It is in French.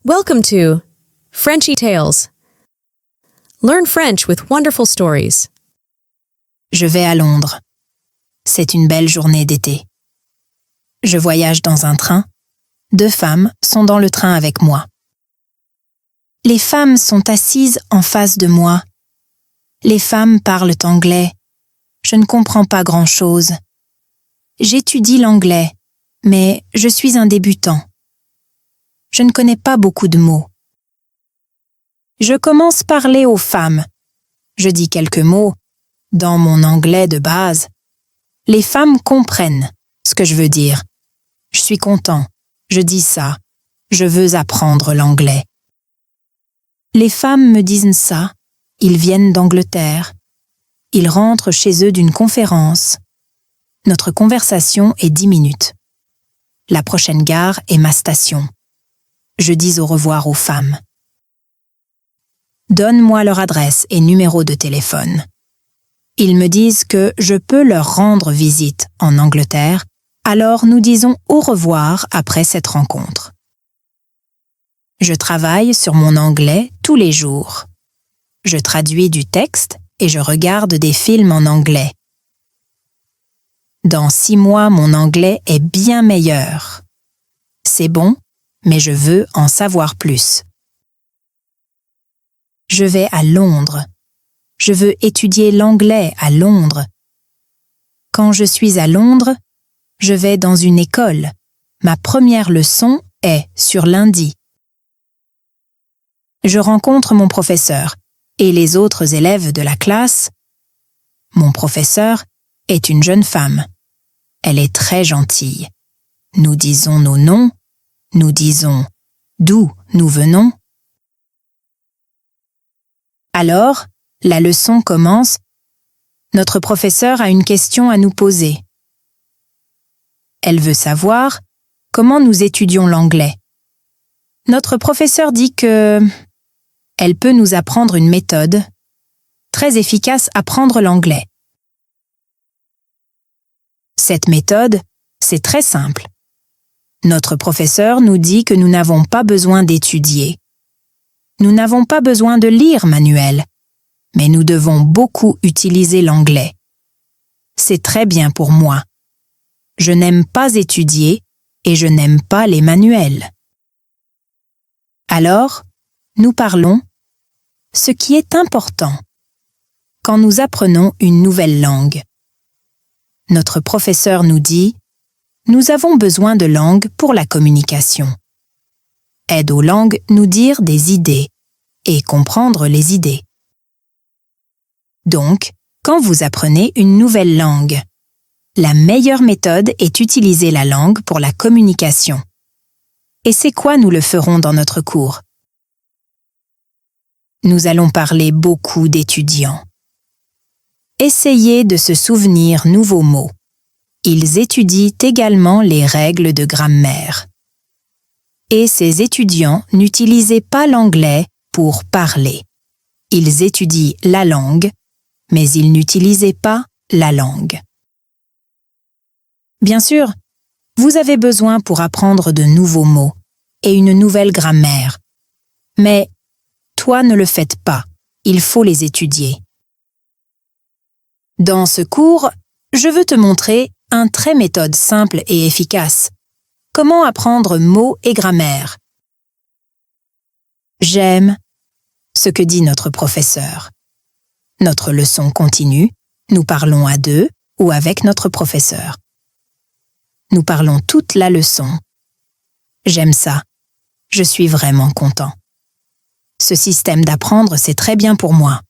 Welcome to Frenchy Tales. Learn French with wonderful stories. Je vais à Londres. C'est une belle journée d'été. Je voyage dans un train. 2 femmes sont dans le train avec moi. Les femmes sont assises en face de moi. Les femmes parlent anglais. Je ne comprends pas grand-chose. J'étudie l'anglais, mais je suis un débutant. Je ne connais pas beaucoup de mots. Je commence par parler aux femmes. Je dis quelques mots dans mon anglais de base. Les femmes comprennent ce que je veux dire. Je suis content. Je dis ça. Je veux apprendre l'anglais. Les femmes me disent ça. Ils viennent d'Angleterre. Ils rentrent chez eux d'une conférence. Notre conversation est 10 minutes. La prochaine gare est ma station. Je dis au revoir aux femmes. Donne-moi leur adresse et numéro de téléphone. Ils me disent que je peux leur rendre visite en Angleterre, alors nous disons au revoir après cette rencontre. Je travaille sur mon anglais tous les jours. Je traduis du texte et je regarde des films en anglais. Dans 6 mois, mon anglais est bien meilleur. C'est bon, mais je veux en savoir plus. Je vais à Londres. Je veux étudier l'anglais à Londres. Quand je suis à Londres, je vais dans une école. Ma première leçon est sur lundi. Je rencontre mon professeur et les autres élèves de la classe. Mon professeur est une jeune femme. Elle est très gentille. Nous disons nos noms. Nous disons d'où nous venons. Alors, la leçon commence. Notre professeur a une question à nous poser. Elle veut savoir comment nous étudions l'anglais. Notre professeur dit que elle peut nous apprendre une méthode très efficace à apprendre l'anglais. Cette méthode, c'est très simple. Notre professeur nous dit que nous n'avons pas besoin d'étudier. Nous n'avons pas besoin de lire manuel, mais nous devons beaucoup utiliser l'anglais. C'est très bien pour moi. Je n'aime pas étudier et je n'aime pas les manuels. Alors, nous parlons ce qui est important quand nous apprenons une nouvelle langue. Notre professeur nous dit « Nous avons besoin de langue pour la communication. Aide aux langues nous dire des idées et comprendre les idées. » Donc, quand vous apprenez une nouvelle langue, la meilleure méthode est d'utiliser la langue pour la communication. Et c'est quoi nous le ferons dans notre cours? Nous allons parler beaucoup d'étudiants. Essayez de se souvenir nouveaux mots. Ils étudient également les règles de grammaire. Et ces étudiants n'utilisaient pas l'anglais pour parler. Ils étudient la langue, mais ils n'utilisaient pas la langue. Bien sûr, vous avez besoin pour apprendre de nouveaux mots et une nouvelle grammaire. Mais toi ne le faites pas, il faut les étudier. Dans ce cours, je veux te montrer une très méthode simple et efficace. Comment apprendre mots et grammaire? J'aime ce que dit notre professeur. Notre leçon continue, nous parlons à 2 ou avec notre professeur. Nous parlons toute la leçon. J'aime ça. Je suis vraiment content. Ce système d'apprendre, c'est très bien pour moi.